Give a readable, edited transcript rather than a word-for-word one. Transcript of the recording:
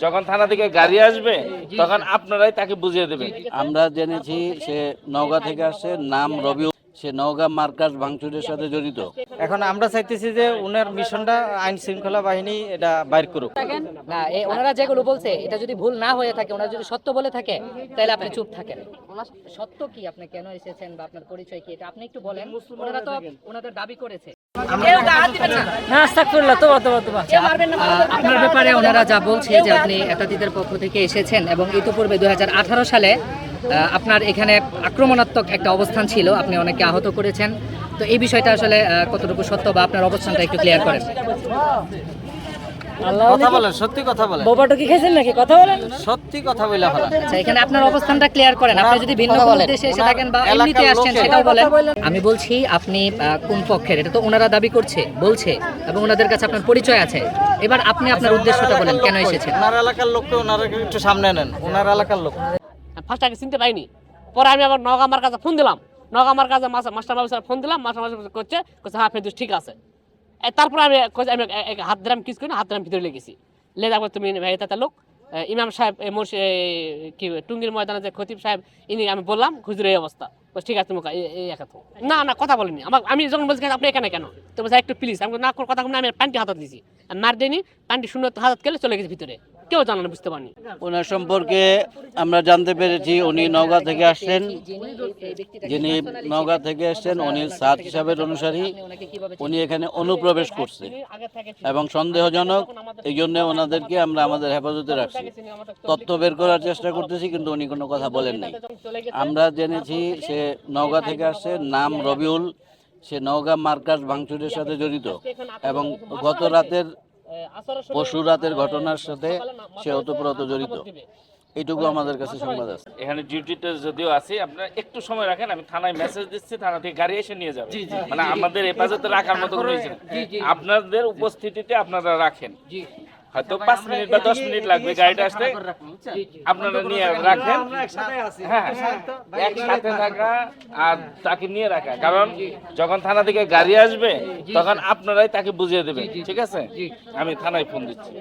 যখন থানা থেকে গাড়ি আসবে তখন আপনারাই তাকে বুঝিয়ে দেবেন। আমরা জেনেছি সে নওগাঁ থেকে আসছে, নাম রবিউল, সে নওগাঁ মার্কাজ ভাঙচুরের সাথে জড়িত। এখন আমরা চাইতেছি যে উনার মিশনটা আইন শৃঙ্খলা বাহিনী এটা বাইর করুক। না ওনারা যেগুলো বলছে এটা যদি ভুল না হয়ে থাকে, ওনারা যদি সত্য বলে থাকে তাহলে আপনি চুপ থাকেন। সত্য কি, আপনি কেন এসেছেন বা আপনার পরিচয় কি, এটা আপনি একটু বলেন। ওনারা তো ওনাদের দাবি করেছে। আপনার ব্যাপারে ওনারা যা বলছে যে আপনি এতাতিদের পক্ষ থেকে এসেছেন এবং ইতিপূর্বে 2018 সালে আপনার এখানে আক্রমণাত্মক একটা অবস্থান ছিল, আপনি অনেকে আহত করেছেন। তো এই বিষয়টা আসলে কতটুকু সত্য বা আপনার অবস্থানটা একটু ক্লিয়ার করেন। কথা বলেন, সত্যি কথা বলেন। বোবাটো কি খেয়েছেন নাকি? কথা বলেন, সত্যি কথা বলে ফেলা। আচ্ছা, এখানে আপনার অবস্থানটা ক্লিয়ার করেন। আপনি যদি ভিন্ন কোনো উদ্দেশ্যে এসে থাকেন বা এমনিতে আসছেন সেটাও বলেন। আমি বলছি আপনি কোন পক্ষের, এটা তো ওনারা দাবি বলছে এবং ওনাদের কাছে আপনার পরিচয় আছে। এবার আপনি আপনার উদ্দেশ্যটা বলেন, কেন এসেছেন? ওনার এলাকার লোককে ওনারা একটু সামনে নেন, ওনার এলাকার লোক। ফার্স্ট আগে চিনতে পাইনি, পরে আমি আবার নওগাঁ আমার কাছে ফোন দিলাম। নওগাঁ আমার কাছে মাস্টার বাবু ফোন দিলাম, মাস্টার বাবু করছে হ্যাঁ ফেরদৌস ঠিক আছে। তারপরে আমি হাত ধরে কিস করি না, হাত ধরে ভিতরে লেগেছি। লে যাবো তুমি তাতে লোক ইমাম সাহেব কি টুঙ্গির ময়দানে যে খতিব সাহেব, ইনি আমি বললাম হুজুর এই অবস্থা। ঠিক আছে তুমি এই একা তো না না কথা বলিনি। আমি যখন বলছি আপনি এখানে কেন, তো বলছে একটু প্লিজ। আমি না কথা আমি প্যান্টি হাত দিয়েছি, মার দিইনি, প্যান্টি শূন্য হাত গেলে চলে গেছে ভিতরে, কেউ জানে না, বুঝতে পারিনি। ওনার সম্পর্কে আমরা জানতে পেরেছি উনি নওগাঁ থেকে আসছেন। যিনি নওগাঁ থেকে আসছেন উনি সাদ হিসাবের অনুসারী। উনি এখানে অনুপ্রবেশ করছে এবং সন্দেহজনক, এই জন্য ওনাদেরকে আমরা আমাদের হেফাজতে রাখছি। তথ্য বের করার চেষ্টা করতেছি, কিন্তু উনি কোনো কথা বলেন নাই। আমরা জেনেছি সে নওগাঁ থেকে আসছে, নাম রবিউল, সে নওগাঁ মার্কাজ ভাঙচুরের সাথে জড়িত এবং পরশু রাতের ঘটনার সাথে সে ওতপ্রোত জড়িত। এইটুকু আমাদের কাছে সংবাদ আছে। এখানে ডিউটিতে যদিও আছি, আপনারা একটু সময় রাখেন, আমি থানায় মেসেজ দিচ্ছি, থানা থেকে গাড়ি এসে নিয়ে যাবে। মানে আমাদের হেফাজতে রাখার মতো রয়েছে, আপনাদের উপস্থিতিতে আপনারা রাখেন। হয়তো 5 মিনিট বা 10 মিনিট লাগবে গাড়িটা আসতে, আপনারা নিয়ে রাখেন। হ্যাঁ, একসাথে থাকা আর তাকে নিয়ে রাখা, কারণ যখন থানা থেকে গাড়ি আসবে তখন আপনারাই তাকে বুঝিয়ে দেবেন। ঠিক আছে, আমি থানায় ফোন দিচ্ছি।